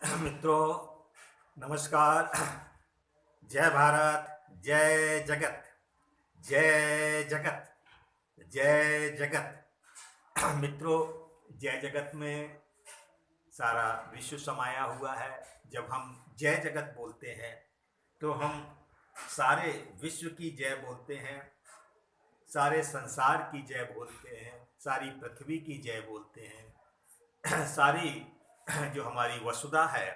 मित्रों, नमस्कार। जय भारत, जय जगत, जय जगत, जय जगत। मित्रों, जय जगत में सारा विश्व समाया हुआ है। जब हम जय जगत बोलते हैं तो हम सारे विश्व की जय बोलते हैं, सारे संसार की जय बोलते हैं, सारी पृथ्वी की जय बोलते हैं। सारी जो हमारी वसुधा है,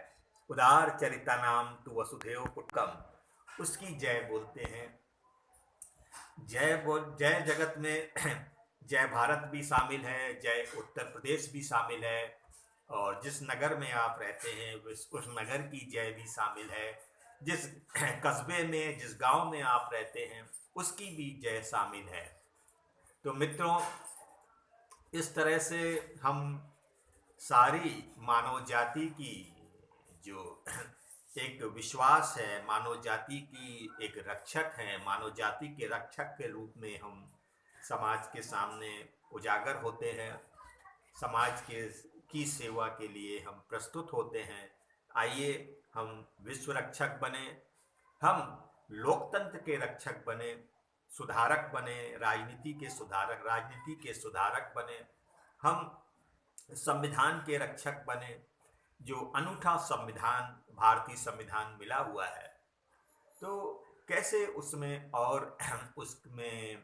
उदार चरिता नाम तु वसुधैव कुटुम्बकम, उसकी जय बोलते हैं। जय जगत में जय भारत भी शामिल है, जय उत्तर प्रदेश भी शामिल है, और जिस नगर में आप रहते हैं उस नगर की जय भी शामिल है। जिस कस्बे में, जिस गांव में आप रहते हैं उसकी भी जय शामिल है। तो मित्रों, इस तरह से हम सारी मानव जाति की जो एक विश्वास है, मानव जाति की एक रक्षक है, मानव जाति के रक्षक के रूप में हम समाज के सामने उजागर होते हैं, समाज के की सेवा के लिए हम प्रस्तुत होते हैं। आइए हम विश्व रक्षक बने, हम लोकतंत्र के रक्षक बने, सुधारक बने, राजनीति के सुधारक बने, हम संविधान के रक्षक बने। जो अनूठा संविधान, भारतीय संविधान मिला हुआ है, तो कैसे उसमें और उसमें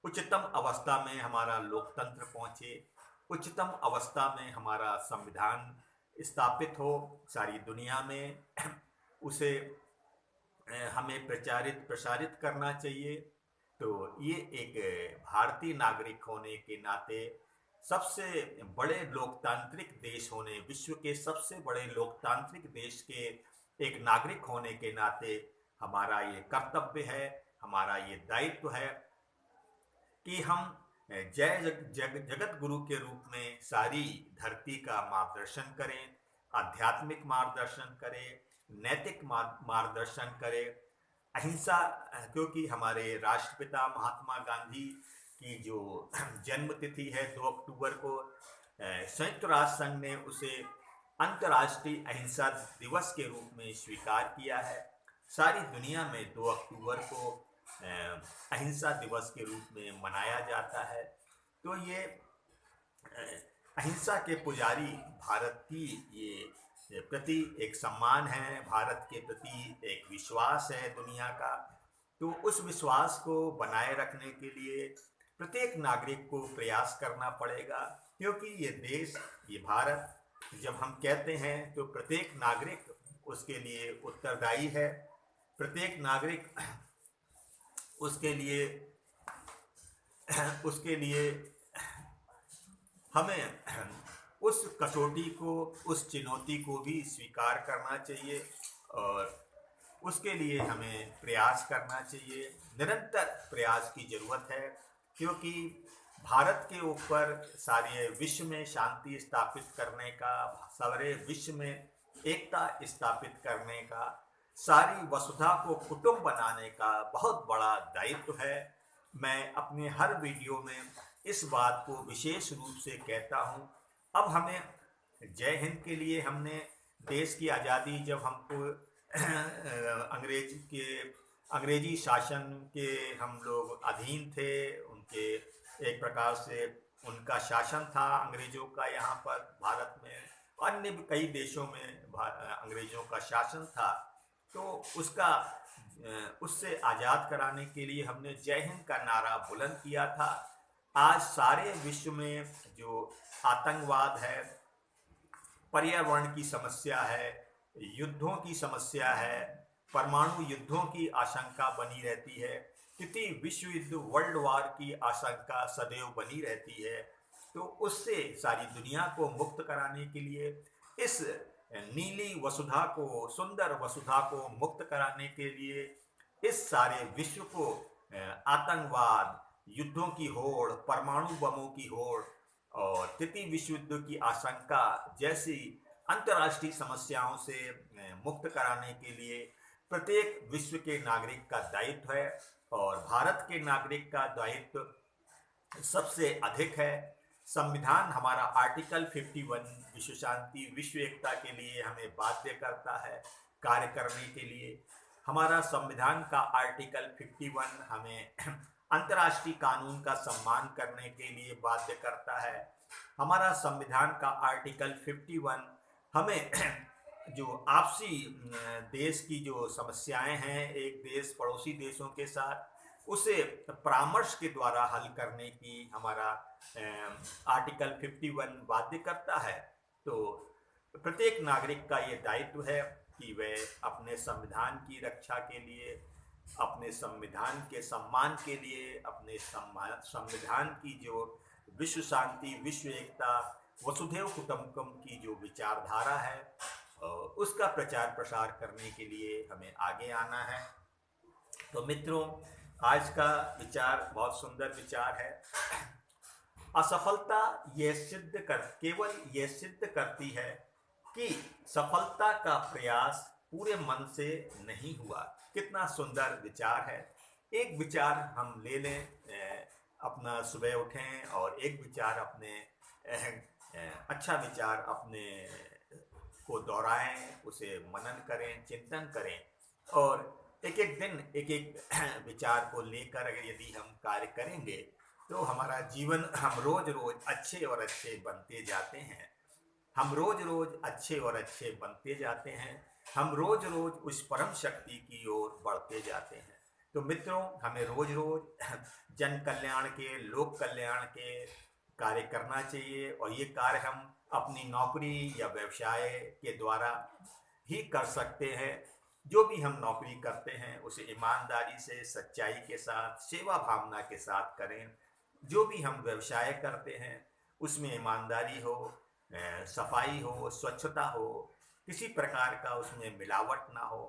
उच्चतम अवस्था में हमारा लोकतंत्र पहुंचे, उच्चतम अवस्था में हमारा संविधान स्थापित हो सारी दुनिया में, उसे हमें प्रसारित करना चाहिए। तो ये एक भारतीय नागरिक होने के नाते, सबसे बड़े लोकतांत्रिक देश होने, विश्व के सबसे बड़े लोकतांत्रिक देश के एक नागरिक होने के नाते हमारा ये कर्तव्य है, हमारा ये दायित्व है कि हम जगत गुरु के रूप में सारी धरती का मार्गदर्शन करें, आध्यात्मिक मार्गदर्शन करें, नैतिक मार्गदर्शन करें। अहिंसा, क्योंकि हमारे राष्ट्रपिता महात्मा गांधी की जो जन्म तिथि है 2 अक्टूबर को, संयुक्त राष्ट्र संघ ने उसे अंतर्राष्ट्रीय अहिंसा दिवस के रूप में स्वीकार किया है। सारी दुनिया में 2 अक्टूबर को अहिंसा दिवस के रूप में मनाया जाता है। तो ये अहिंसा के पुजारी भारत की ये प्रति एक सम्मान है, भारत के प्रति एक विश्वास है दुनिया का। तो उस विश्वास को बनाए रखने के लिए प्रत्येक नागरिक को प्रयास करना पड़ेगा, क्योंकि ये देश, ये भारत जब हम कहते हैं तो प्रत्येक नागरिक उसके लिए उत्तरदायी है। प्रत्येक नागरिक उसके लिए हमें उस कसौटी को, उस चुनौती को भी स्वीकार करना चाहिए, और उसके लिए हमें प्रयास करना चाहिए। निरंतर प्रयास की ज़रूरत है, क्योंकि भारत के ऊपर सारे विश्व में शांति स्थापित करने का, सारे विश्व में एकता स्थापित करने का, सारी वसुधा को कुटुंब बनाने का बहुत बड़ा दायित्व है। मैं अपने हर वीडियो में इस बात को विशेष रूप से कहता हूँ। अब हमें जय हिंद के लिए, हमने देश की आज़ादी जब हमको अंग्रेजी शासन के हम लोग अधीन थे, उनके एक प्रकार से उनका शासन था अंग्रेजों का यहाँ पर भारत में, अन्य भी कई देशों में अंग्रेजों का शासन था। तो उससे आज़ाद कराने के लिए हमने जय हिंद का नारा बुलंद किया था। आज सारे विश्व में जो आतंकवाद है, पर्यावरण की समस्या है, युद्धों की समस्या है, परमाणु युद्धों की आशंका बनी रहती है, तृतीय विश्व युद्ध, वर्ल्ड वार की आशंका सदैव बनी रहती है। तो उससे सारी दुनिया को मुक्त कराने के लिए, इस नीली वसुधा को, सुंदर वसुधा को मुक्त कराने के लिए, इस सारे विश्व को आतंकवाद, युद्धों की होड़, परमाणु बमों की होड़ और तृतीय विश्व युद्ध की आशंका जैसी अंतर्राष्ट्रीय समस्याओं से मुक्त कराने के लिए प्रत्येक विश्व के नागरिक का दायित्व है, और भारत के नागरिक का दायित्व सबसे अधिक है। संविधान हमारा आर्टिकल 51 विश्व शांति विश्व एकता के लिए हमें बाध्य करता है कार्य करने के लिए। हमारा संविधान का आर्टिकल 51 हमें अंतर्राष्ट्रीय कानून का सम्मान करने के लिए बाध्य करता है। हमारा संविधान का आर्टिकल 51 हमें जो आपसी देश की जो समस्याएं हैं एक देश पड़ोसी देशों के साथ उसे परामर्श के द्वारा हल करने की हमारा आर्टिकल 51 बाध्य करता है। तो प्रत्येक नागरिक का ये दायित्व है कि वह अपने संविधान की रक्षा के लिए, अपने संविधान के सम्मान के लिए, अपने संविधान की जो विश्व शांति विश्व एकता वसुधैव कुटुंबकम की जो विचारधारा है उसका प्रचार प्रसार करने के लिए हमें आगे आना है। तो मित्रों, आज का विचार बहुत सुंदर विचार है। असफलता केवल ये सिद्ध करती है कि सफलता का प्रयास पूरे मन से नहीं हुआ। कितना सुंदर विचार है। एक विचार हम ले लें, अपना सुबह उठें और एक विचार अपने अच्छा विचार अपने को दोहराएं, उसे मनन करें, चिंतन करें और एक एक दिन एक एक विचार को लेकर अगर यदि हम कार्य करेंगे तो हमारा जीवन हम रोज रोज अच्छे और अच्छे बनते जाते हैं। हम रोज रोज अच्छे और अच्छे बनते जाते हैं। हम रोज रोज उस परम शक्ति की ओर बढ़ते जाते हैं। तो मित्रों, हमें रोज रोज जन कल्याण के, लोक कल्याण के कार्य करना चाहिए और ये कार्य हम अपनी नौकरी या व्यवसाय के द्वारा ही कर सकते हैं। जो भी हम नौकरी करते हैं उसे ईमानदारी से, सच्चाई के साथ, सेवा भावना के साथ करें। जो भी हम व्यवसाय करते हैं उसमें ईमानदारी हो, सफाई हो, स्वच्छता हो, किसी प्रकार का उसमें मिलावट ना हो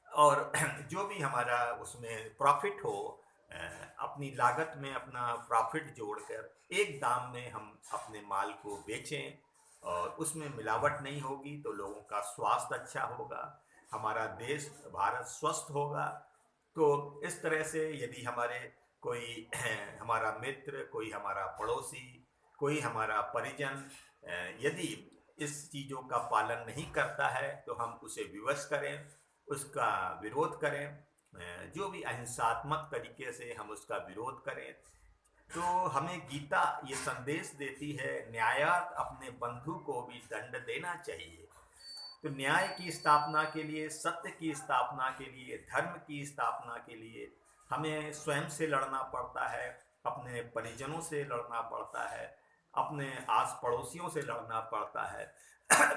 और जो भी हमारा उसमें प्रॉफिट हो, अपनी लागत में अपना प्रॉफिट जोड़कर एक दाम में हम अपने माल को बेचें और उसमें मिलावट नहीं होगी तो लोगों का स्वास्थ्य अच्छा होगा, हमारा देश भारत स्वस्थ होगा। तो इस तरह से यदि हमारे कोई हमारा मित्र, कोई हमारा पड़ोसी, कोई हमारा परिजन यदि इस चीज़ों का पालन नहीं करता है तो हम उसे विवश करें, उसका विरोध करें। जो भी अहिंसात्मक तरीके से हम उसका विरोध करें। तो हमें गीता ये संदेश देती है, न्यायात अपने बंधु को भी दंड देना चाहिए। तो न्याय की स्थापना के लिए, सत्य की स्थापना के लिए, धर्म की स्थापना के लिए हमें स्वयं से लड़ना पड़ता है, अपने परिजनों से लड़ना पड़ता है, अपने आस पड़ोसियों से लड़ना पड़ता है।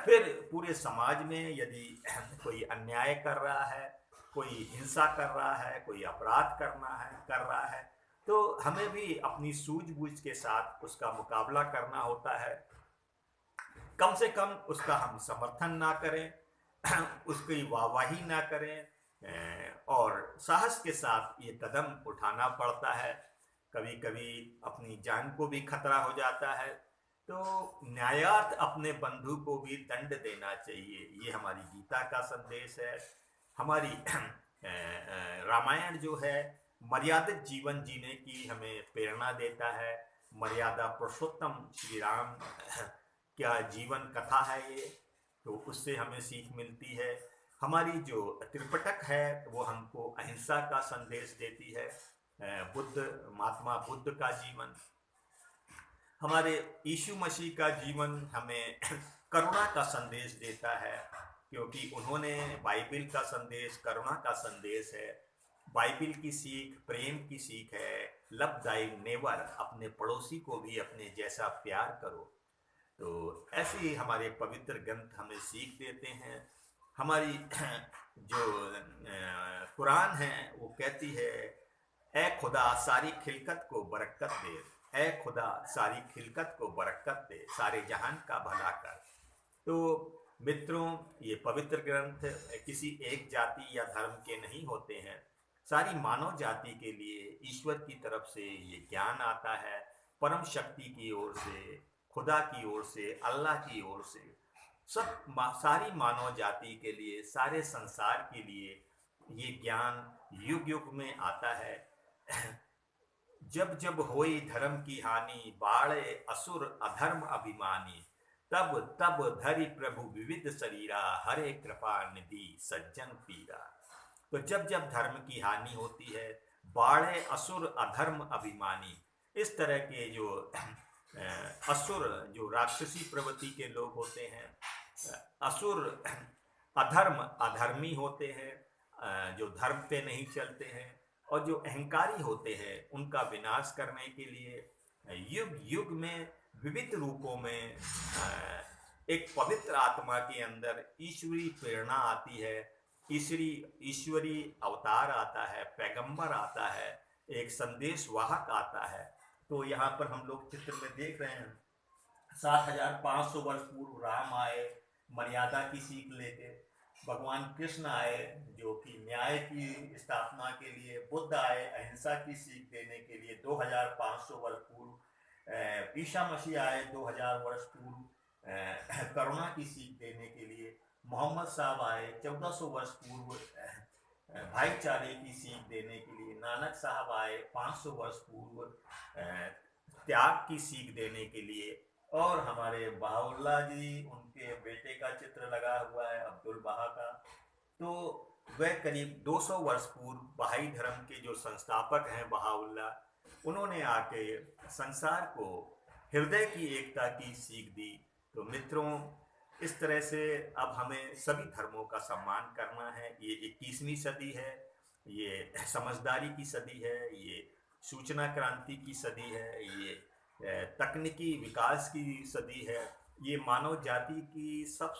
फिर पूरे समाज में यदि कोई अन्याय कर रहा है, कोई हिंसा कर रहा है, कोई अपराध कर रहा है तो हमें भी अपनी सूझबूझ के साथ उसका मुकाबला करना होता है। कम से कम उसका हम समर्थन ना करें, उसकी वाहवाही ना करें और साहस के साथ ये कदम उठाना पड़ता है। कभी कभी अपनी जान को भी खतरा हो जाता है। तो न्यायार्थ अपने बंधु को भी दंड देना चाहिए, ये हमारी गीता का संदेश है। हमारी रामायण जो है मर्यादित जीवन जीने की हमें प्रेरणा देता है। मर्यादा पुरुषोत्तम श्री राम क्या जीवन कथा है ये, तो उससे हमें सीख मिलती है। हमारी जो त्रिपिटक है वो हमको अहिंसा का संदेश देती है। महात्मा बुद्ध का जीवन, हमारे यीशु मसीह का जीवन हमें करुणा का संदेश देता है, क्योंकि उन्होंने बाइबिल का संदेश करुणा का संदेश है। बाइबिल की सीख प्रेम की सीख है, लव दाई नेबर, अपने पड़ोसी को भी अपने जैसा प्यार करो। तो ऐसे ही हमारे पवित्र ग्रंथ हमें सीख देते हैं। हमारी जो कुरान है वो कहती है, ए खुदा सारी खिलकत को बरकत दे, ए खुदा सारी खिलकत को बरकत दे, सारे जहान का भला कर। तो मित्रों, ये पवित्र ग्रंथ किसी एक जाति या धर्म के नहीं होते हैं, सारी मानव जाति के लिए ईश्वर की तरफ से ये ज्ञान आता है, परम शक्ति की ओर से, खुदा की ओर से, अल्लाह की ओर से, सारी मानव जाति के लिए, सारे संसार के लिए ये ज्ञान युग युग में आता है। जब जब होई धर्म की हानि, बाढ़े असुर अधर्म अभिमानी, तब तब धरि प्रभु विविध शरीरा, हरे कृपा निधि सज्जन पीरा। तो जब जब धर्म की हानि होती है, बाढ़े असुर अधर्म अभिमानी, इस तरह के जो असुर, जो राक्षसी प्रवृत्ति के लोग होते हैं, असुर अधर्म अधर्मी होते हैं, जो धर्म पे नहीं चलते हैं, और जो अहंकारी होते हैं, उनका विनाश करने के लिए युग युग में विविध रूपों में एक पवित्र आत्मा के अंदर ईश्वरी प्रेरणा आती है, ईश्वरी अवतार आता है, पैगंबर आता है, एक संदेश वाहक आता है। तो यहाँ पर हम लोग चित्र में देख रहे हैं 7500 वर्ष पूर्व राम आए मर्यादा की सीख लेके, भगवान कृष्ण आए जो कि न्याय की स्थापना के लिए, बुद्ध आए अहिंसा की सीख देने के लिए 2500 वर्ष पूर्व, ईसा मसीह आए 2000 वर्ष पूर्व करुणा की सीख देने के लिए, मोहम्मद साहब आए 1400 वर्ष पूर्व भाईचारे की सीख देने के लिए, नानक साहब आए 500 वर्ष पूर्व त्याग की सीख देने के लिए, और हमारे बहाउल्लाह जी, उनके बेटे का चित्र लगा हुआ है अब्दुल बहा का, तो वह करीब 200 वर्ष पूर्व बहाई धर्म के जो संस्थापक हैं बहाउल्लाह, उन्होंने आके संसार को हृदय की एकता की सीख दी। तो मित्रों, इस तरह से अब हमें सभी धर्मों का सम्मान करना है। ये 21वीं सदी है, ये समझदारी की सदी है, ये सूचना क्रांति की सदी है, ये तकनीकी विकास की सदी है, ये मानव जाति की सब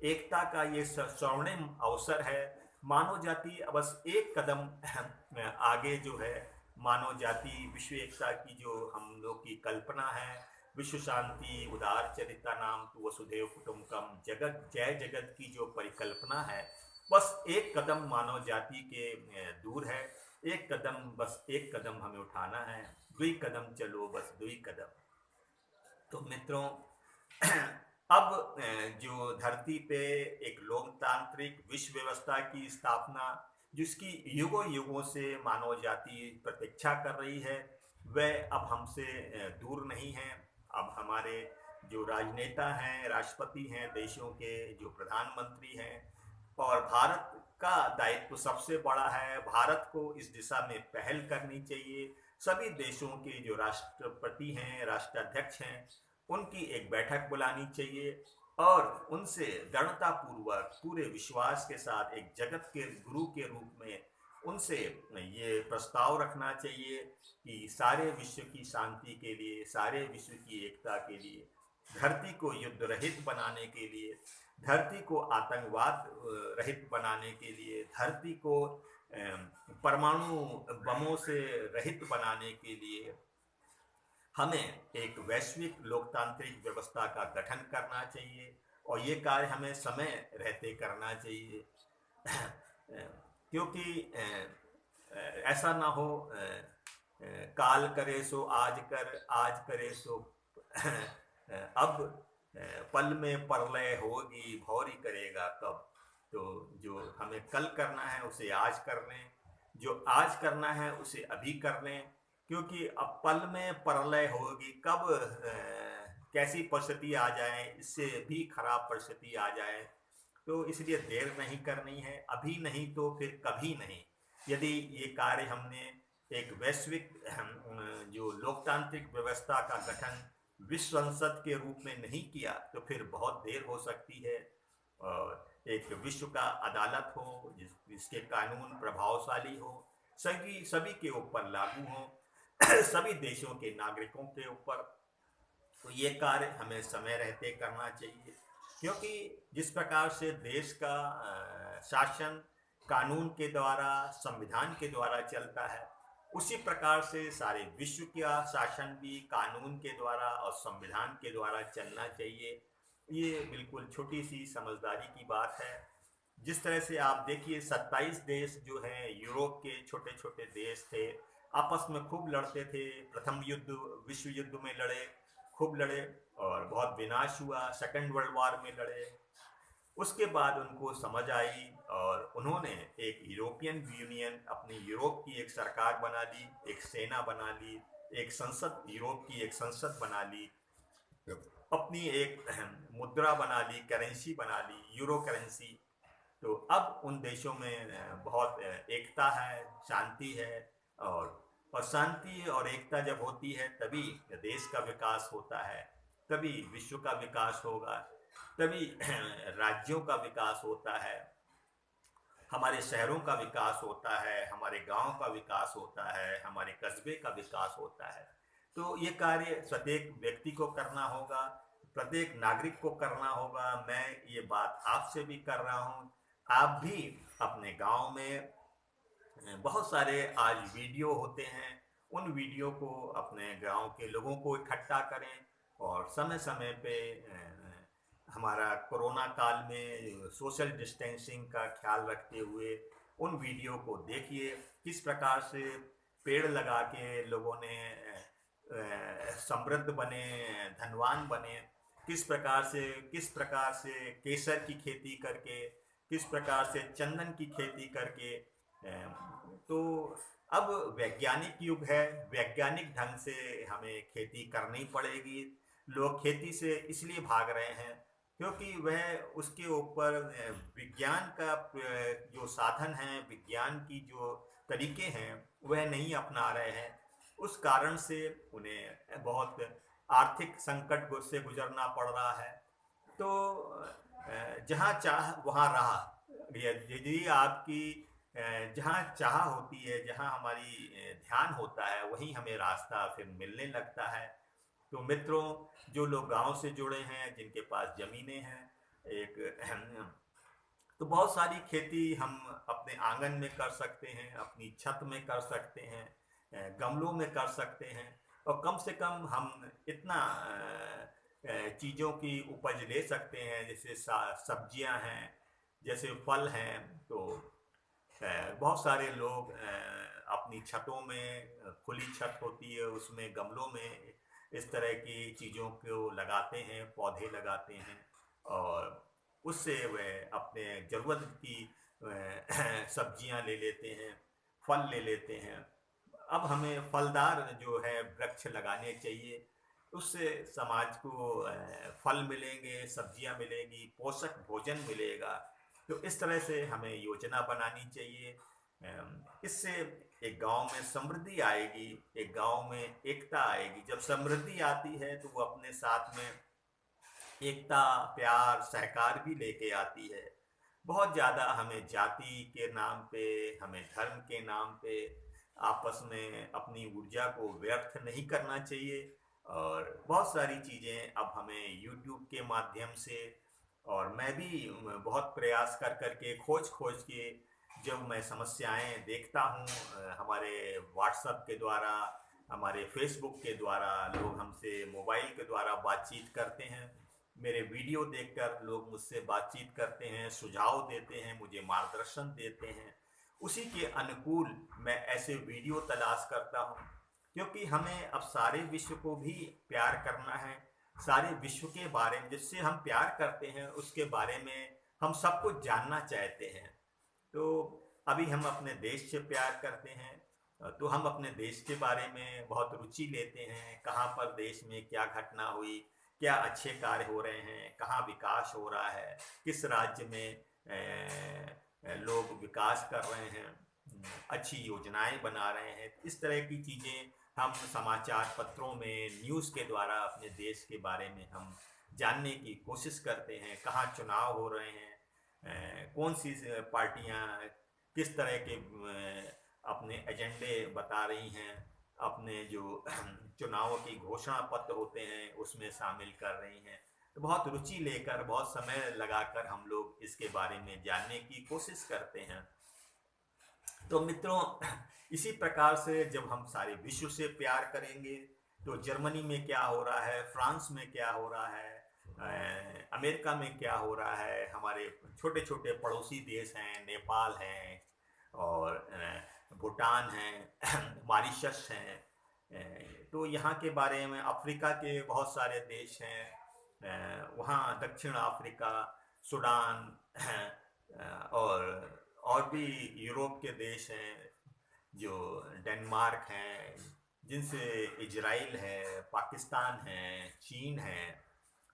एकता का ये स्वर्णिम अवसर है। मानव जाति बस एक कदम आगे जो है, मानव जाति विश्व एकता की जो हम लोग की कल्पना है, विश्व शांति उदार चरिता नाम तो वसुधैव कुटुंबकम, जगत जय जगत की जो परिकल्पना है, बस एक कदम मानव जाति के दूर है। एक कदम, बस एक कदम हमें उठाना है, दुई कदम चलो बस दुई कदम। तो मित्रों, अब जो धरती पे एक लोकतांत्रिक विश्व व्यवस्था की स्थापना, जिसकी युगों युगों से मानव जाति प्रतीक्षा कर रही है, वह अब हमसे दूर नहीं है। अब हमारे जो राजनेता हैं, राष्ट्रपति हैं, देशों के जो प्रधानमंत्री हैं, और भारत का दायित्व सबसे बड़ा है। भारत को इस दिशा में पहल करनी चाहिए। सभी देशों के जो राष्ट्रपति हैं, राष्ट्राध्यक्ष हैं, उनकी एक बैठक बुलानी चाहिए और उनसे दृढ़तापूर्वक पूरे विश्वास के साथ एक जगत के गुरु के रूप में उनसे ये प्रस्ताव रखना चाहिए कि सारे विश्व की शांति के लिए, सारे विश्व की एकता के लिए, धरती को युद्ध रहित बनाने के लिए, धरती को आतंकवाद रहित बनाने के लिए, धरती को परमाणु बमों से रहित बनाने के लिए हमें एक वैश्विक लोकतांत्रिक व्यवस्था का गठन करना चाहिए, और ये कार्य हमें समय रहते करना चाहिए। क्योंकि ऐसा ना हो काल करे सो आज कर, आज करे सो अब पल में प्रलय होगी, भौरी करेगा कब। तो जो हमें कल करना है उसे आज कर लें, जो आज करना है उसे अभी कर लें, क्योंकि अब पल में प्रलय होगी कब, कैसी परिस्थिति आ जाए, इससे भी खराब परिस्थिति आ जाए। तो इसलिए देर नहीं करनी है, अभी नहीं तो फिर कभी नहीं। यदि ये कार्य हमने एक वैश्विक जो लोकतांत्रिक व्यवस्था का गठन विश्व संसद के रूप में नहीं किया तो फिर बहुत देर हो सकती है। और एक विश्व का अदालत हो जिसके कानून प्रभावशाली हो, सभी के ऊपर लागू हो, सभी देशों के नागरिकों के ऊपर। तो ये कार्य हमें समय रहते करना चाहिए, क्योंकि जिस प्रकार से देश का शासन कानून के द्वारा, संविधान के द्वारा चलता है, उसी प्रकार से सारे विश्व का शासन भी कानून के द्वारा और संविधान के द्वारा चलना चाहिए। ये बिल्कुल छोटी सी समझदारी की बात है। जिस तरह से आप देखिए 27 देश जो हैं यूरोप के छोटे छोटे देश थे, आपस में खूब लड़ते थे। प्रथम युद्ध, विश्व युद्ध में लड़े, खूब लड़े और बहुत विनाश हुआ। सेकंड वर्ल्ड वॉर में लड़े, उसके बाद उनको समझ आई और उन्होंने एक यूरोपियन यूनियन, अपनी यूरोप की एक सरकार बना ली, एक सेना बना ली, एक संसद, यूरोप की एक संसद बना ली, अपनी एक मुद्रा बना ली, करेंसी बना ली, यूरो करेंसी। तो अब उन देशों में बहुत एकता है, शांति है। और शांति और एकता जब होती है तभी देश का विकास होता है, तभी विश्व का विकास होगा, तभी राज्यों का विकास होता है, हमारे शहरों का विकास होता है, हमारे गांव का विकास होता है, हमारे कस्बे का विकास होता है। तो ये कार्य प्रत्येक व्यक्ति को करना होगा, प्रत्येक नागरिक को करना होगा। मैं ये बात आपसे भी कर रहा हूँ। आप भी अपने गांव में बहुत सारे आज वीडियो होते हैं, उन वीडियो को अपने गांव के लोगों को इकट्ठा करें और समय समय पे हमारा कोरोना काल में सोशल डिस्टेंसिंग का ख्याल रखते हुए उन वीडियो को देखिए, किस प्रकार से पेड़ लगा के लोगों ने समृद्ध बने, धनवान बने, किस प्रकार से केसर की खेती करके, किस प्रकार से चंदन की खेती करके। तो अब वैज्ञानिक युग है, वैज्ञानिक ढंग से हमें खेती करनी पड़ेगी। लोग खेती से इसलिए भाग रहे हैं क्योंकि वह उसके ऊपर विज्ञान का जो साधन है, विज्ञान की जो तरीके हैं वह नहीं अपना रहे हैं। उस कारण से उन्हें बहुत आर्थिक संकट से गुजरना पड़ रहा है। तो जहाँ चाह वहाँ राह, यदि आपकी जहाँ चाह होती है, जहाँ हमारी ध्यान होता है, वहीं हमें रास्ता फिर मिलने लगता है। तो मित्रों, जो लोग गांव से जुड़े हैं, जिनके पास ज़मीनें हैं, एक तो बहुत सारी खेती हम अपने आंगन में कर सकते हैं, अपनी छत में कर सकते हैं, गमलों में कर सकते हैं। और कम से कम हम इतना चीज़ों की उपज ले सकते हैं, जैसे सब्जियां हैं, जैसे फल हैं। तो बहुत सारे लोग अपनी छतों में, खुली छत होती है उसमें गमलों में इस तरह की चीज़ों को लगाते हैं, पौधे लगाते हैं और उससे वे अपने ज़रूरत की सब्जियां ले लेते हैं, फल ले लेते हैं। अब हमें फलदार जो है वृक्ष लगाने चाहिए, उससे समाज को फल मिलेंगे, सब्जियां मिलेंगी, पोषक भोजन मिलेगा। तो इस तरह से हमें योजना बनानी चाहिए। इससे एक गांव में समृद्धि आएगी, एक गांव में एकता आएगी। जब समृद्धि आती है तो वो अपने साथ में एकता, प्यार, सहकार भी लेके आती है। बहुत ज़्यादा हमें जाति के नाम पे, हमें धर्म के नाम पे आपस में अपनी ऊर्जा को व्यर्थ नहीं करना चाहिए। और बहुत सारी चीज़ें अब हमें यूट्यूब के माध्यम से, और मैं भी बहुत प्रयास कर कर के, खोज खोज के, जब मैं समस्याएं देखता हूँ हमारे व्हाट्सएप के द्वारा, हमारे फेसबुक के द्वारा, लोग हमसे मोबाइल के द्वारा बातचीत करते हैं, मेरे वीडियो देखकर लोग मुझसे बातचीत करते हैं, सुझाव देते हैं, मुझे मार्गदर्शन देते हैं। उसी के अनुकूल मैं ऐसे वीडियो तलाश करता हूँ, क्योंकि हमें अब सारे विश्व को भी प्यार करना है। सारे विश्व के बारे में, जिससे हम प्यार करते हैं उसके बारे में हम सब कुछ जानना चाहते हैं। तो अभी हम अपने देश से प्यार करते हैं, तो हम अपने देश के बारे में बहुत रुचि लेते हैं। कहाँ पर देश में क्या घटना हुई, क्या अच्छे कार्य हो रहे हैं, कहाँ विकास हो रहा है, किस राज्य में लोग विकास कर रहे हैं, अच्छी योजनाएं बना रहे हैं। इस तरह की चीज़ें हम समाचार पत्रों में, न्यूज़ के द्वारा अपने देश के बारे में हम जानने की कोशिश करते हैं। कहाँ चुनाव हो रहे हैं, कौन सी पार्टियां किस तरह के अपने एजेंडे बता रही हैं, अपने जो चुनावों की घोषणा पत्र होते हैं उसमें शामिल कर रही हैं। तो बहुत रुचि लेकर, बहुत समय लगाकर हम लोग इसके बारे में जानने की कोशिश करते हैं। तो मित्रों, इसी प्रकार से जब हम सारे विश्व से प्यार करेंगे, तो जर्मनी में क्या हो रहा है, फ्रांस में क्या हो रहा है, अमेरिका में क्या हो रहा है, हमारे छोटे छोटे पड़ोसी देश हैं, नेपाल हैं और भूटान हैं, मॉरिशस हैं, तो यहाँ के बारे में, अफ्रीका के बहुत सारे देश हैं, वहाँ दक्षिण अफ्रीका, सूडान और भी यूरोप के देश हैं, जो डेनमार्क हैं, जिनसे इजराइल है, पाकिस्तान है, चीन है।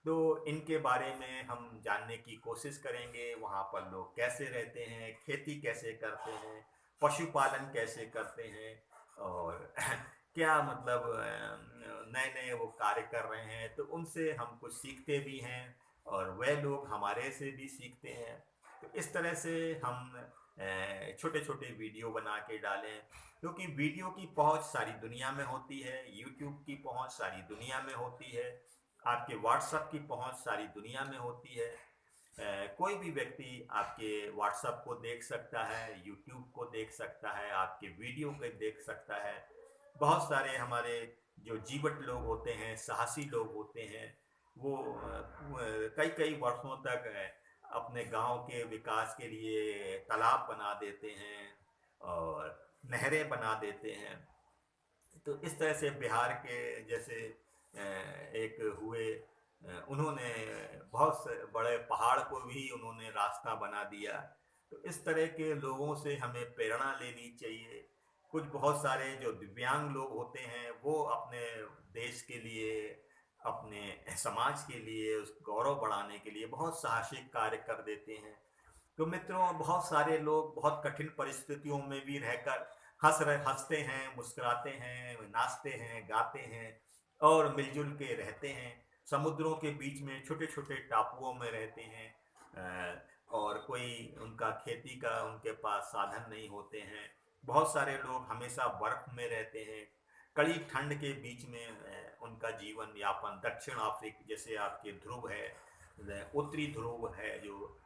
तो इनके बारे में हम जानने की कोशिश करेंगे। वहाँ पर लोग कैसे रहते हैं, खेती कैसे करते हैं, पशुपालन कैसे करते हैं, और क्या मतलब नए नए वो कार्य कर रहे हैं। तो उनसे हम कुछ सीखते भी हैं और वह लोग हमारे से भी सीखते हैं। तो इस तरह से हम छोटे छोटे वीडियो बना के डालें, क्योंकि वीडियो की पहुंच सारी दुनिया में होती है, यूट्यूब की पहुंच सारी दुनिया में होती है, आपके व्हाट्सएप की पहुंच सारी दुनिया में होती है। कोई भी व्यक्ति आपके व्हाट्सएप को देख सकता है, यूट्यूब को देख सकता है, आपके वीडियो को देख सकता है। बहुत सारे हमारे जो जीवट लोग होते हैं, साहसी लोग होते हैं, वो कई कई वर्षों तक अपने गांव के विकास के लिए तालाब बना देते हैं और नहरें बना देते हैं। तो इस तरह से बिहार के जैसे एक हुए, उन्होंने बड़े पहाड़ को भी उन्होंने रास्ता बना दिया। तो इस तरह के लोगों से हमें प्रेरणा लेनी चाहिए। कुछ बहुत सारे जो दिव्यांग लोग होते हैं, वो अपने देश के लिए, अपने समाज के लिए, उस गौरव बढ़ाने के लिए बहुत साहसिक कार्य कर देते हैं। तो मित्रों, बहुत सारे लोग बहुत कठिन परिस्थितियों में भी रहकर हंसते हैं, मुस्कुराते हैं, नाचते हैं, गाते हैं और मिलजुल के रहते हैं। समुद्रों के बीच में छोटे छोटे टापुओं में रहते हैं। और कोई उनका खेती का उनके पास साधन नहीं होते हैं। बहुत सारे लोग हमेशा बर्फ में रहते हैं, कड़ी ठंड के बीच में उनका जीवन यापन। दक्षिण अफ्रीका जैसे आपके ध्रुव है, उत्तरी ध्रुव है, जो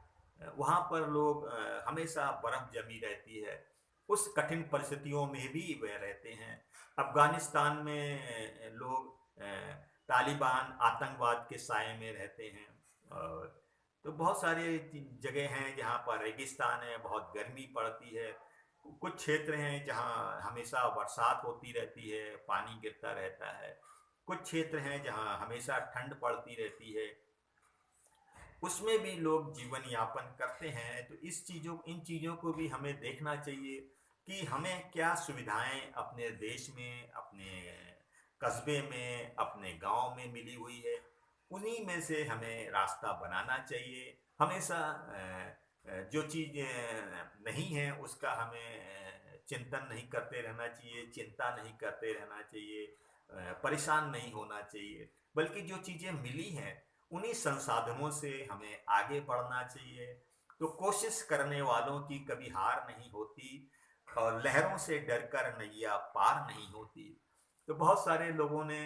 वहाँ पर लोग हमेशा बर्फ जमी रहती है। उस कठिन परिस्थितियों में भी वह रहते हैं। अफगानिस्तान में लोग तालिबान आतंकवाद के साए में रहते हैं। और तो बहुत सारे जगह हैं जहाँ पर रेगिस्तान है, बहुत गर्मी पड़ती है। कुछ क्षेत्र हैं जहाँ हमेशा बरसात होती रहती है, पानी गिरता रहता है। कुछ क्षेत्र हैं जहाँ हमेशा ठंड पड़ती रहती है, उसमें भी लोग जीवन यापन करते हैं। तो इन चीज़ों को भी हमें देखना चाहिए कि हमें क्या सुविधाएं अपने देश में, अपने कस्बे में, अपने गांव में मिली हुई है। उन्हीं में से हमें रास्ता बनाना चाहिए। हमेशा जो चीज़ नहीं है उसका हमें चिंतन नहीं करते रहना चाहिए, चिंता नहीं करते रहना चाहिए, परेशान नहीं होना चाहिए। बल्कि जो चीज़ें मिली हैं, उन्हीं संसाधनों से हमें आगे बढ़ना चाहिए। तो कोशिश करने वालों की कभी हार नहीं होती और लहरों से डरकर नैया पार नहीं होती। तो बहुत सारे लोगों ने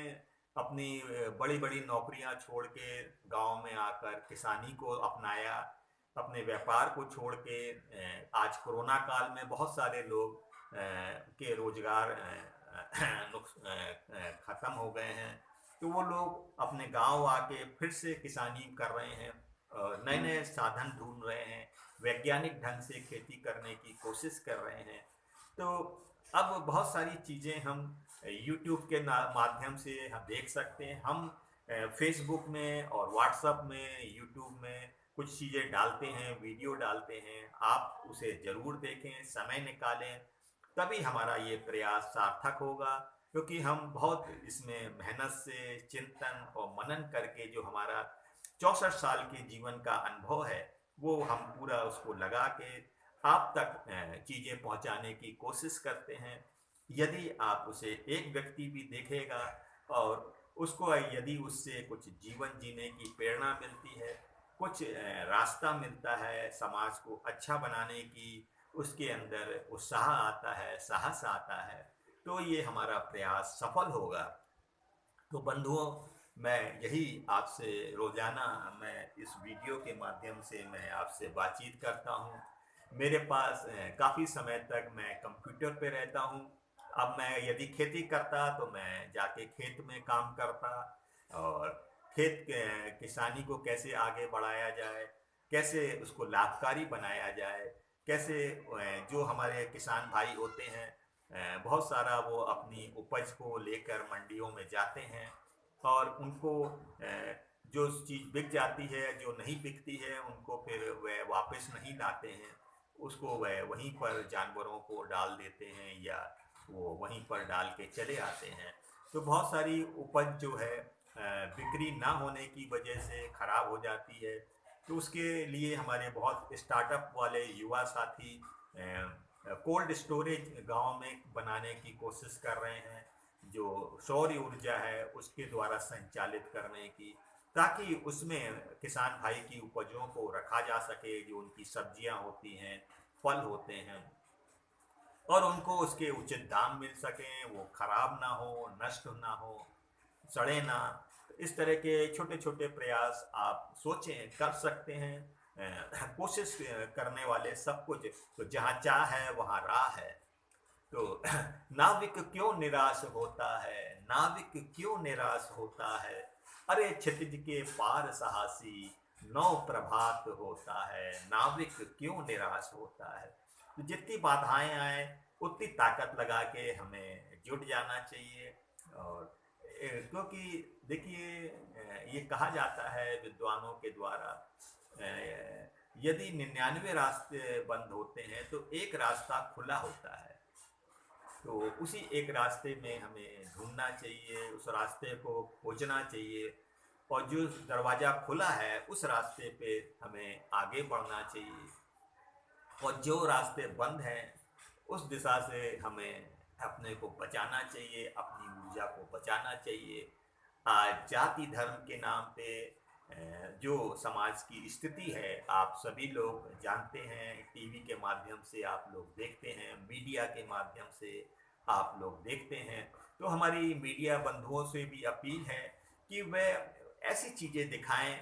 अपनी बड़ी बड़ी नौकरियां छोड़ के गांव में आकर किसानी को अपनाया। अपने व्यापार को छोड़ के आज कोरोना काल में बहुत सारे लोग के रोजगार खत्म हो गए हैं। तो वो लोग अपने गांव आके फिर से किसानी कर रहे हैं, नए नए साधन ढूंढ रहे हैं, वैज्ञानिक ढंग से खेती करने की कोशिश कर रहे हैं। तो अब बहुत सारी चीज़ें हम यूट्यूब के माध्यम से हम देख सकते हैं। हम फेसबुक में और व्हाट्सएप में, यूट्यूब में कुछ चीज़ें डालते हैं, वीडियो डालते हैं। आप उसे ज़रूर देखें, समय निकालें, तभी हमारा ये प्रयास सार्थक होगा। क्योंकि हम बहुत इसमें मेहनत से चिंतन और मनन करके जो हमारा 64 साल के जीवन का अनुभव है, वो हम पूरा उसको लगा के आप तक चीज़ें पहुंचाने की कोशिश करते हैं। यदि आप उसे एक व्यक्ति भी देखेगा और उसको यदि उससे कुछ जीवन जीने की प्रेरणा मिलती है, कुछ रास्ता मिलता है समाज को अच्छा बनाने की, उसके अंदर उत्साह आता है, साहस आता है, तो ये हमारा प्रयास सफल होगा। तो बंधुओं, मैं यही आपसे रोजाना मैं इस वीडियो के माध्यम से मैं आपसे बातचीत करता हूँ। मेरे पास काफ़ी समय तक मैं कंप्यूटर पे रहता हूँ। अब मैं यदि खेती करता तो मैं जाके खेत में काम करता और किसानी को कैसे आगे बढ़ाया जाए, कैसे उसको लाभकारी बनाया जाए, कैसे जो हमारे किसान भाई होते हैं, बहुत सारा वो अपनी उपज को लेकर मंडियों में जाते हैं और उनको जो चीज़ बिक जाती है, जो नहीं बिकती है, उनको फिर वह वापस नहीं लाते हैं, उसको वह वहीं पर जानवरों को डाल देते हैं या वो वहीं पर डाल के चले आते हैं। तो बहुत सारी उपज जो है बिक्री ना होने की वजह से ख़राब हो जाती है। तो उसके लिए हमारे बहुत स्टार्टअप वाले युवा साथी कोल्ड स्टोरेज गांव में बनाने की कोशिश कर रहे हैं, जो सौर ऊर्जा है उसके द्वारा संचालित करने की, ताकि उसमें किसान भाई की उपजों को रखा जा सके, जो उनकी सब्जियां होती हैं, फल होते हैं, और उनको उसके उचित दाम मिल सकें, वो खराब ना हो, नष्ट ना हो, सड़े ना। तो इस तरह के छोटे छोटे प्रयास आप सोचें, कर सकते हैं। कोशिश करने वाले सब कुछ, तो जहाँ चाह है वहाँ राह है। तो नाविक क्यों निराश होता है, नाविक क्यों निराश होता है, अरे क्षितिज के पार साहसी नौ प्रभात होता है, नाविक क्यों निराश होता है। तो जितनी बाधाएं आए उतनी ताकत लगा के हमें जुट जाना चाहिए। और क्योंकि देखिए, ये कहा जाता है विद्वानों के द्वारा, यदि 99 रास्ते बंद होते हैं तो एक रास्ता खुला होता है। तो उसी एक रास्ते में हमें ढूंढना चाहिए, उस रास्ते को खोजना चाहिए, और जो दरवाज़ा खुला है उस रास्ते पे हमें आगे बढ़ना चाहिए, और जो रास्ते बंद हैं उस दिशा से हमें अपने को बचाना चाहिए, अपनी ऊर्जा को बचाना चाहिए। आज जाति धर्म के नाम पे जो समाज की स्थिति है, आप सभी लोग जानते हैं, टीवी के माध्यम से आप लोग देखते हैं, मीडिया के माध्यम से आप लोग देखते हैं। तो हमारी मीडिया बंधुओं से भी अपील है कि वह ऐसी चीज़ें दिखाएं,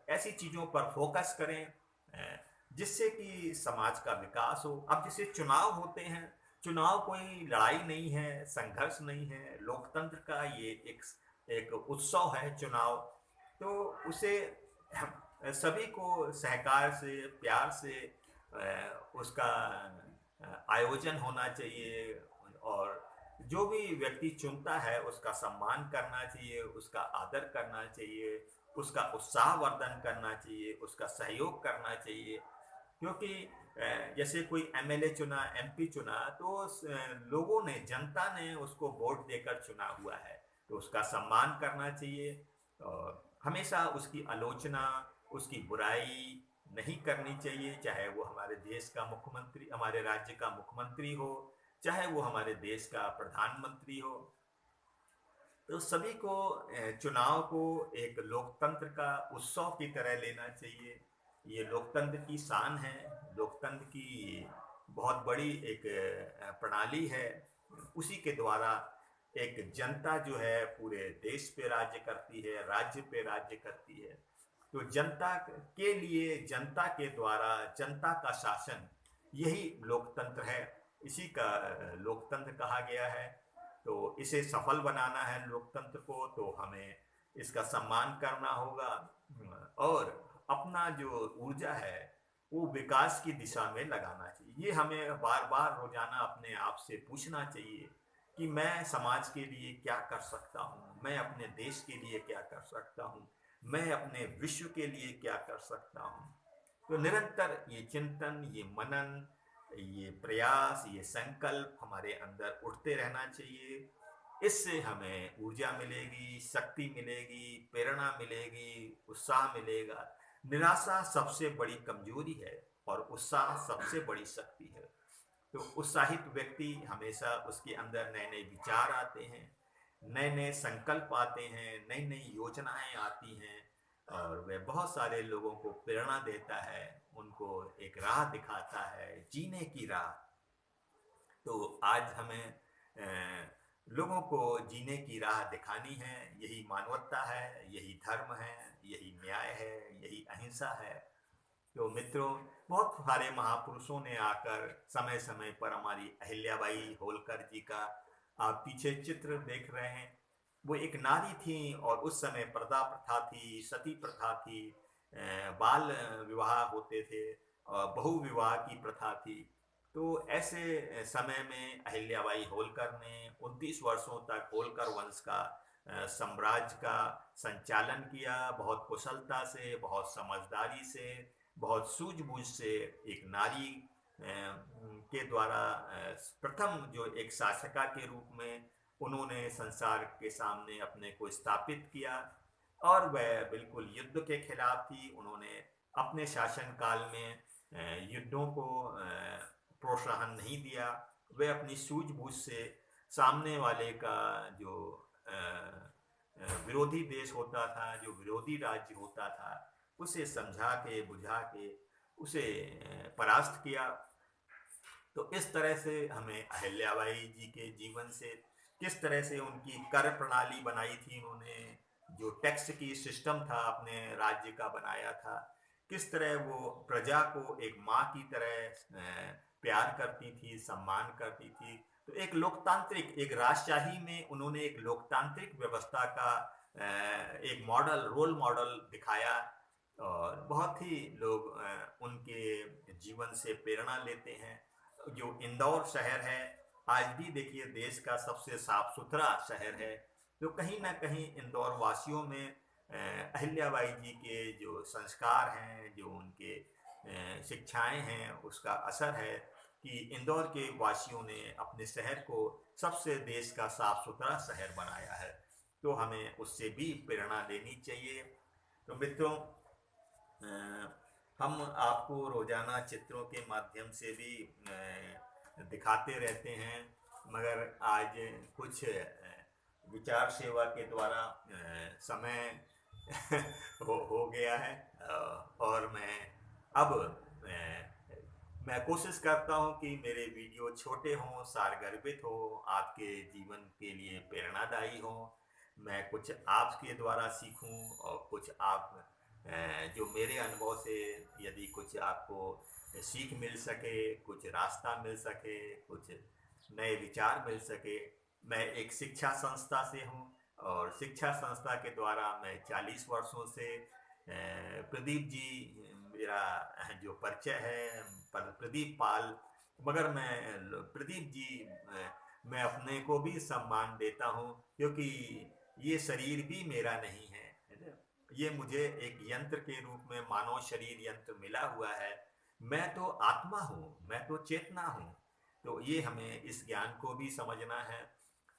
ऐसी चीज़ों पर फोकस करें जिससे कि समाज का विकास हो। अब जैसे चुनाव होते हैं, चुनाव कोई लड़ाई नहीं है, संघर्ष नहीं है, लोकतंत्र का ये एक एक उत्सव है चुनाव। तो उसे सभी को सहकार से, प्यार से उसका आयोजन होना चाहिए, और जो भी व्यक्ति चुनता है उसका सम्मान करना चाहिए, उसका आदर करना चाहिए, उसका उत्साहवर्धन करना चाहिए, उसका सहयोग करना चाहिए। क्योंकि जैसे कोई एमएलए चुना, एमपी चुना, तो लोगों ने, जनता ने उसको वोट देकर चुना हुआ है, तो उसका सम्मान करना चाहिए। और हमेशा उसकी आलोचना, उसकी बुराई नहीं करनी चाहिए, चाहे वो हमारे देश का मुख्यमंत्री, हमारे राज्य का मुख्यमंत्री हो, चाहे वो हमारे देश का प्रधानमंत्री हो। तो सभी को चुनाव को एक लोकतंत्र का उत्सव की तरह लेना चाहिए। ये लोकतंत्र की शान है, लोकतंत्र की बहुत बड़ी एक प्रणाली है। उसी के द्वारा एक जनता जो है पूरे देश पे राज्य करती है, राज्य पे राज्य करती है। तो जनता के लिए, जनता के द्वारा, जनता का शासन, यही लोकतंत्र है। इसी का लोकतंत्र कहा गया है। तो इसे सफल बनाना है लोकतंत्र को, तो हमें इसका सम्मान करना होगा, और अपना जो ऊर्जा है वो विकास की दिशा में लगाना चाहिए। ये हमें बार बार रोजाना अपने आप से पूछना चाहिए कि मैं समाज के लिए क्या कर सकता हूँ, मैं अपने देश के लिए क्या कर सकता हूँ, मैं अपने विश्व के लिए क्या कर सकता हूँ। तो निरंतर ये चिंतन, ये मनन, ये प्रयास, ये संकल्प हमारे अंदर उठते रहना चाहिए। इससे हमें ऊर्जा मिलेगी, शक्ति मिलेगी, प्रेरणा मिलेगी, उत्साह मिलेगा। निराशा सबसे बड़ी कमजोरी है और उत्साह सबसे बड़ी शक्ति है। तो उत्साहित व्यक्ति हमेशा, उसके अंदर नए नए विचार आते हैं, नए नए संकल्प आते हैं, नई नई योजनाएं आती हैं, और वह बहुत सारे लोगों को प्रेरणा देता है, उनको एक राह दिखाता है, जीने की राह। तो आज हमें लोगों को जीने की राह दिखानी है। यही मानवता है, यही धर्म है, यही न्याय है, यही अहिंसा है। तो मित्रों, बहुत सारे महापुरुषों ने आकर समय समय पर, हमारी अहिल्याबाई होलकर जी का आप पीछे चित्र देख रहे हैं, वो एक नारी थी, और उस समय पर्दा प्रथा थी, सती प्रथा थी, बाल विवाह होते थे, और बहु विवाह की प्रथा थी। तो ऐसे समय में अहिल्याबाई होलकर ने 29 वर्षों तक होलकर वंश का साम्राज्य का संचालन किया, बहुत कुशलता से, बहुत समझदारी से, बहुत सूझबूझ से। एक नारी के द्वारा प्रथम जो एक शासका के रूप में उन्होंने संसार के सामने अपने को स्थापित किया, और वह बिल्कुल युद्ध के खिलाफ थी। उन्होंने अपने शासन काल में युद्धों को प्रोत्साहन नहीं दिया। वे अपनी सूझबूझ से सामने वाले का जो विरोधी देश होता था, जो विरोधी राज्य होता था, उसे समझा के बुझा के उसे परास्त किया। तो इस तरह से हमें अहिल्याबाई जी के जीवन से, किस तरह से उनकी कर प्रणाली बनाई थी उन्होंने, जो टैक्स की सिस्टम था अपने राज्य का बनाया था, किस तरह वो प्रजा को एक माँ की तरह प्यार करती थी, सम्मान करती थी। तो एक लोकतांत्रिक, एक राजशाही में उन्होंने एक लोकतांत्रिक व्यवस्था का एक मॉडल, रोल मॉडल दिखाया, और बहुत ही लोग उनके जीवन से प्रेरणा लेते हैं। जो इंदौर शहर है, आज भी देखिए देश का सबसे साफ सुथरा शहर है। तो कहीं ना कहीं इंदौर वासियों में अहिल्याबाई जी के जो संस्कार हैं, जो उनके शिक्षाएं हैं, उसका असर है कि इंदौर के वासियों ने अपने शहर को सबसे देश का साफ सुथरा शहर बनाया है। तो हमें उससे भी प्रेरणा लेनी चाहिए। तो मित्रों, हम आपको रोजाना चित्रों के माध्यम से भी दिखाते रहते हैं, मगर आज कुछ विचार सेवा के द्वारा समय हो गया है, और अब मैं कोशिश करता हूं कि मेरे वीडियो छोटे हों, सारगर्भित हो, आपके जीवन के लिए प्रेरणादायी हो। मैं कुछ आपके द्वारा सीखूं, और कुछ आप जो मेरे अनुभव से यदि कुछ आपको सीख मिल सके, कुछ रास्ता मिल सके, कुछ नए विचार मिल सके। मैं एक शिक्षा संस्था से हूँ, और शिक्षा संस्था के द्वारा मैं 40 वर्षों से प्रदीप जी मेरा जो परिचय है, प्रदीप पाल। मगर मैं प्रदीप जी, मैं अपने को भी सम्मान देता हूँ, क्योंकि ये शरीर भी मेरा नहीं है ना? ये मुझे एक यंत्र के रूप में मानव शरीर यंत्र मिला हुआ है। मैं तो आत्मा हूँ, मैं तो चेतना हूँ। तो ये हमें इस ज्ञान को भी समझना है,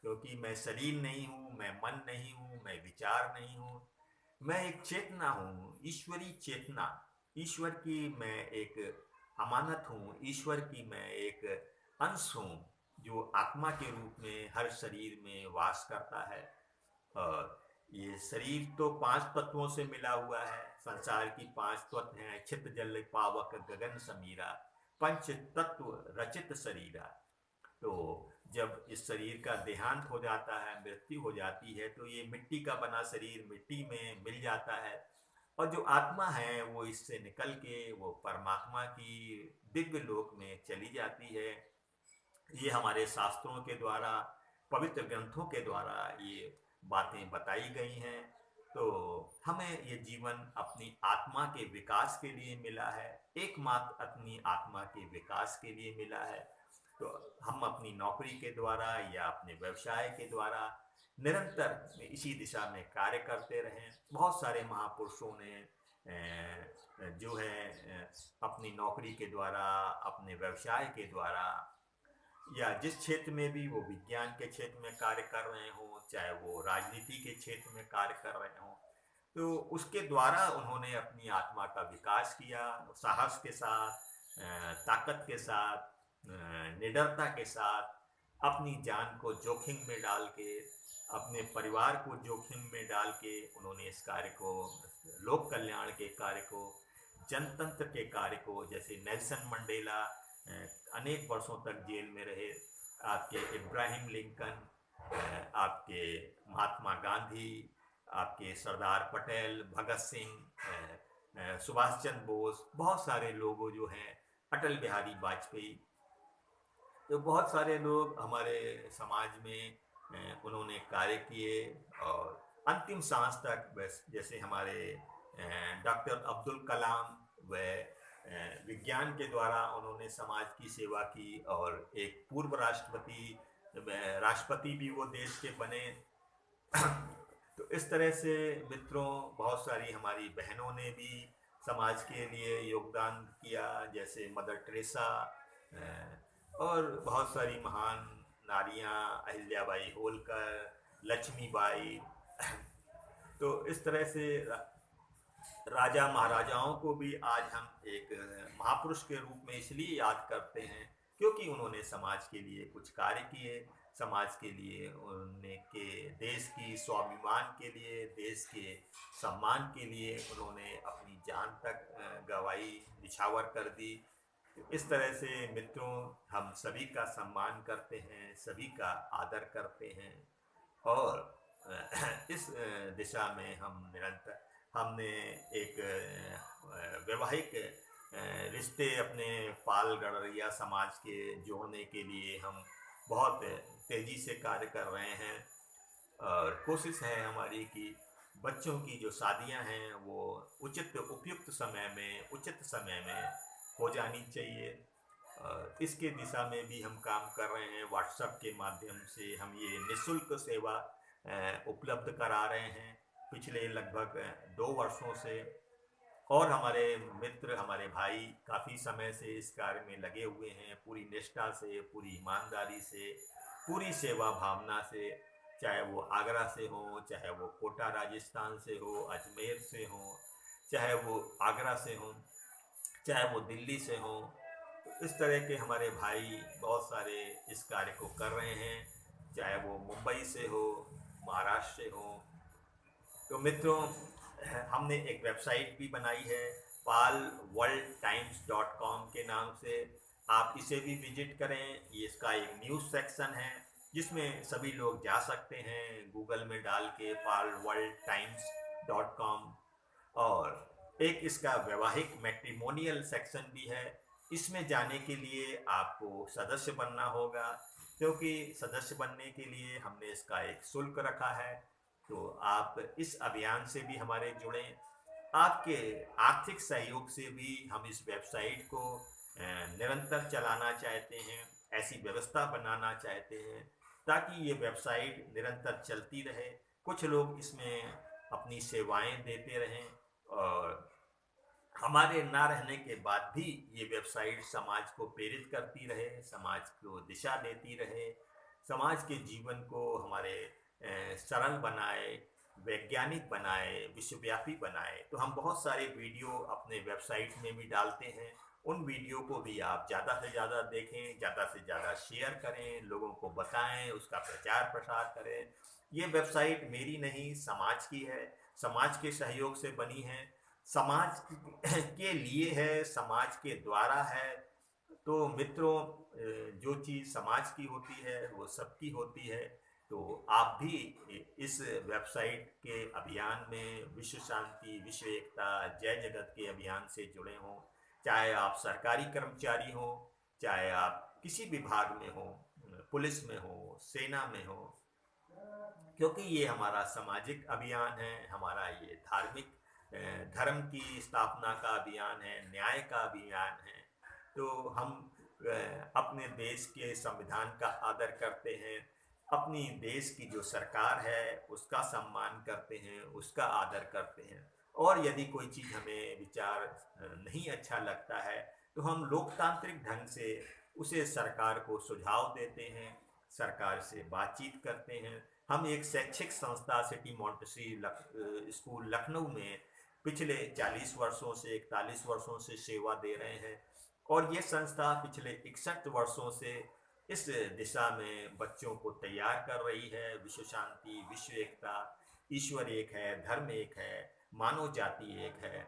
क्योंकि मैं शरीर नहीं हूँ, मैं मन नहीं हूँ, मैं विचार नहीं हूँ। मैं एक चेतना हूँ, ईश्वरी चेतना। ईश्वर की मैं एक अमानत हूँ, ईश्वर की मैं एक अंश हूँ, जो आत्मा के रूप में हर शरीर में वास करता है। और ये शरीर तो 5 तत्वों से मिला हुआ है। संसार की 5 तत्व हैं: छित जल पावक गगन समीरा, पंच तत्व रचित शरीरा। तो जब इस शरीर का देहांत हो जाता है, मृत्यु हो जाती है, तो ये मिट्टी का बना शरीर मिट्टी में मिल जाता है, और जो आत्मा है वो इससे निकल के वो परमात्मा की दिव्य लोक में चली जाती है। ये हमारे शास्त्रों के द्वारा, पवित्र ग्रंथों के द्वारा ये बातें बताई गई हैं। तो हमें ये जीवन अपनी आत्मा के विकास के लिए मिला है, एकमात्र अपनी आत्मा के विकास के लिए मिला है। तो हम अपनी नौकरी के द्वारा या अपने व्यवसाय के द्वारा निरंतर इसी दिशा में कार्य करते रहें। बहुत सारे महापुरुषों ने जो है अपनी नौकरी के द्वारा, अपने व्यवसाय के द्वारा, या जिस क्षेत्र में भी वो विज्ञान के क्षेत्र में कार्य कर रहे हों, चाहे वो राजनीति के क्षेत्र में कार्य कर रहे हों, तो उसके द्वारा उन्होंने अपनी आत्मा का विकास किया, साहस के साथ, ताकत के साथ, निडरता के साथ, अपनी जान को जोखिम में डाल के, अपने परिवार को जोखिम में डाल के उन्होंने इस कार्य को, लोक कल्याण के कार्य को, जनतंत्र के कार्य को, जैसे नेल्सन मंडेला अनेक वर्षों तक जेल में रहे, आपके इब्राहिम लिंकन, आपके महात्मा गांधी, आपके सरदार पटेल, भगत सिंह, सुभाष चंद्र बोस, बहुत सारे लोग जो हैं, अटल बिहारी वाजपेयी, तो बहुत सारे लोग हमारे समाज में उन्होंने कार्य किए, और अंतिम सांस तक, बस जैसे हमारे डॉक्टर अब्दुल कलाम, व विज्ञान के द्वारा उन्होंने समाज की सेवा की, और एक पूर्व राष्ट्रपति भी वो देश के बने। तो इस तरह से मित्रों, बहुत सारी हमारी बहनों ने भी समाज के लिए योगदान किया, जैसे मदर टेरेसा और बहुत सारी महान नारियां, अहिल्याबाई होलकर, लक्ष्मीबाई। तो इस तरह से राजा महाराजाओं को भी आज हम एक महापुरुष के रूप में इसलिए याद करते हैं क्योंकि उन्होंने समाज के लिए कुछ कार्य किए, समाज के लिए उन्होंने के देश की स्वाभिमान के लिए, देश के सम्मान के लिए उन्होंने अपनी जान तक गवाई, निछावर कर दी। तो इस तरह से मित्रों, हम सभी का सम्मान करते हैं, सभी का आदर करते हैं और इस दिशा में हम निरंतर हमने एक वैवाहिक रिश्ते अपने पाल गड़रिया समाज के जोड़ने के लिए हम बहुत तेज़ी से कार्य कर रहे हैं और कोशिश है हमारी कि बच्चों की जो शादियां हैं वो उचित उपयुक्त समय में, उचित समय में हो जानी चाहिए। इसके दिशा में भी हम काम कर रहे हैं। व्हाट्सएप के माध्यम से हम ये निःशुल्क सेवा उपलब्ध करा रहे हैं पिछले लगभग 2 वर्षों से। और हमारे मित्र, हमारे भाई काफ़ी समय से इस कार्य में लगे हुए हैं, पूरी निष्ठा से, पूरी ईमानदारी से, पूरी सेवा भावना से, चाहे वो आगरा से हो, चाहे वो कोटा राजस्थान से हो, अजमेर से हो, चाहे वो आगरा से हो, चाहे वो दिल्ली से हो। तो इस तरह के हमारे भाई बहुत सारे इस कार्य को कर रहे हैं, चाहे वो मुंबई से हो, महाराष्ट्र से हो। तो मित्रों, हमने एक वेबसाइट भी बनाई है palworldtimes.com के नाम से। आप इसे भी विजिट करें। ये इसका एक न्यूज़ सेक्शन है जिसमें सभी लोग जा सकते हैं, गूगल में डाल के palworldtimes.com। और एक इसका वैवाहिक मैट्रिमोनियल सेक्शन भी है। इसमें जाने के लिए आपको सदस्य बनना होगा, क्योंकि सदस्य बनने के लिए हमने इसका एक शुल्क रखा है। तो आप इस अभियान से भी हमारे जुड़ें। आपके आर्थिक सहयोग से भी हम इस वेबसाइट को निरंतर चलाना चाहते हैं, ऐसी व्यवस्था बनाना चाहते हैं ताकि ये वेबसाइट निरंतर चलती रहे, कुछ लोग इसमें अपनी सेवाएं देते रहें और हमारे ना रहने के बाद भी ये वेबसाइट समाज को प्रेरित करती रहे, समाज को दिशा देती रहे, समाज के जीवन को हमारे सरल बनाए, वैज्ञानिक बनाए, विश्वव्यापी बनाए। तो हम बहुत सारे वीडियो अपने वेबसाइट में भी डालते हैं। उन वीडियो को भी आप ज़्यादा से ज़्यादा देखें, ज़्यादा से ज़्यादा शेयर करें, लोगों को बताएं, उसका प्रचार प्रसार करें। ये वेबसाइट मेरी नहीं, समाज की है, समाज के सहयोग से बनी है, समाज के लिए है, समाज के द्वारा है। तो मित्रों, जो चीज़ समाज की होती है वो सबकी होती है। तो आप भी इस वेबसाइट के अभियान में विश्व शांति, विश्व एकता, जय जगत के अभियान से जुड़े हों। चाहे आप सरकारी कर्मचारी हों, चाहे आप किसी विभाग में हो, पुलिस में हो, सेना में हो, क्योंकि ये हमारा सामाजिक अभियान है, हमारा ये धार्मिक धर्म की स्थापना का अभियान है, न्याय का अभियान है। तो हम अपने देश के संविधान का आदर करते हैं, अपनी देश की जो सरकार है उसका सम्मान करते हैं, उसका आदर करते हैं। और यदि कोई चीज़ हमें विचार नहीं अच्छा लगता है तो हम लोकतांत्रिक ढंग से उसे सरकार को सुझाव देते हैं, सरकार से बातचीत करते हैं। हम एक शैक्षिक संस्था सिटी मॉन्टेसरी स्कूल लखनऊ में पिछले 40 वर्षों से, 41 वर्षों से सेवा दे रहे हैं और ये संस्था पिछले 61 वर्षों से इस दिशा में बच्चों को तैयार कर रही है। विश्व शांति, विश्व एकता, ईश्वर एक है, धर्म एक है, मानव जाति एक है।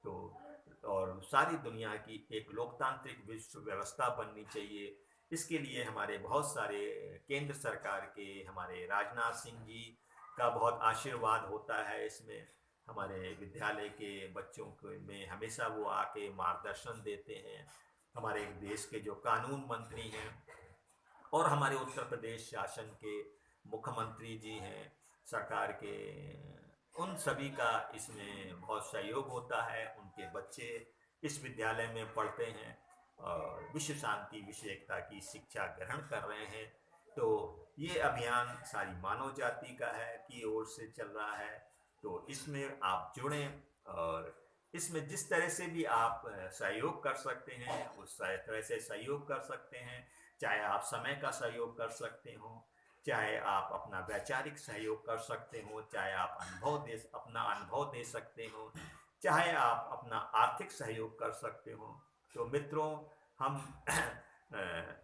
तो और सारी दुनिया की एक लोकतांत्रिक विश्व व्यवस्था बननी चाहिए। इसके लिए हमारे बहुत सारे केंद्र सरकार के, हमारे राजनाथ सिंह जी का बहुत आशीर्वाद होता है इसमें। हमारे विद्यालय के बच्चों के में हमेशा वो आके मार्गदर्शन देते हैं। हमारे देश के जो कानून मंत्री हैं और हमारे उत्तर प्रदेश शासन के मुख्यमंत्री जी हैं, सरकार के, उन सभी का इसमें बहुत सहयोग होता है। उनके बच्चे इस विद्यालय में पढ़ते हैं और विश्व शांति, विश्व एकता की शिक्षा ग्रहण कर रहे हैं। तो ये अभियान सारी मानव जाति का है की ओर से चल रहा है। तो इसमें आप जुड़ें और इसमें जिस तरह से भी आप सहयोग कर सकते हैं उस तरह से सहयोग कर सकते हैं। चाहे आप समय का सहयोग कर सकते हो, चाहे आप अपना वैचारिक सहयोग कर सकते हो, चाहे आप अपना अनुभव दे सकते हो, चाहे आप अपना आर्थिक सहयोग कर सकते हो। तो मित्रों, हम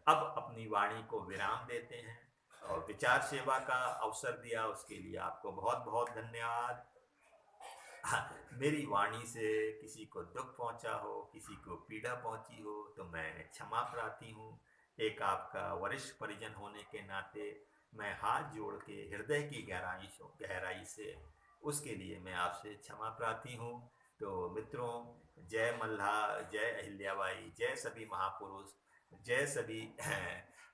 अब अपनी वाणी को विराम देते हैं और विचार सेवा का अवसर दिया उसके लिए आपको बहुत बहुत धन्यवाद। मेरी वाणी से किसी को दुख पहुंचा हो, किसी को पीड़ा पहुंची हो तो मैं क्षमा प्रार्थी हूँ। एक आपका वरिष्ठ परिजन होने के नाते मैं हाथ जोड़ के हृदय की गहराई से उसके लिए मैं आपसे क्षमा प्रार्थी हूँ। तो मित्रों, जय मल्हार, जय अहिल्याबाई, जय सभी महापुरुष, जय सभी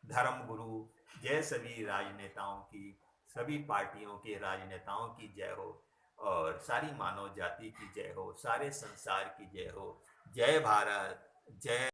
धर्म गुरु, जय सभी राजनेताओं की, सभी पार्टियों के राजनेताओं की जय हो और सारी मानव जाति की जय हो, सारे संसार की जय हो। जय भारत, जय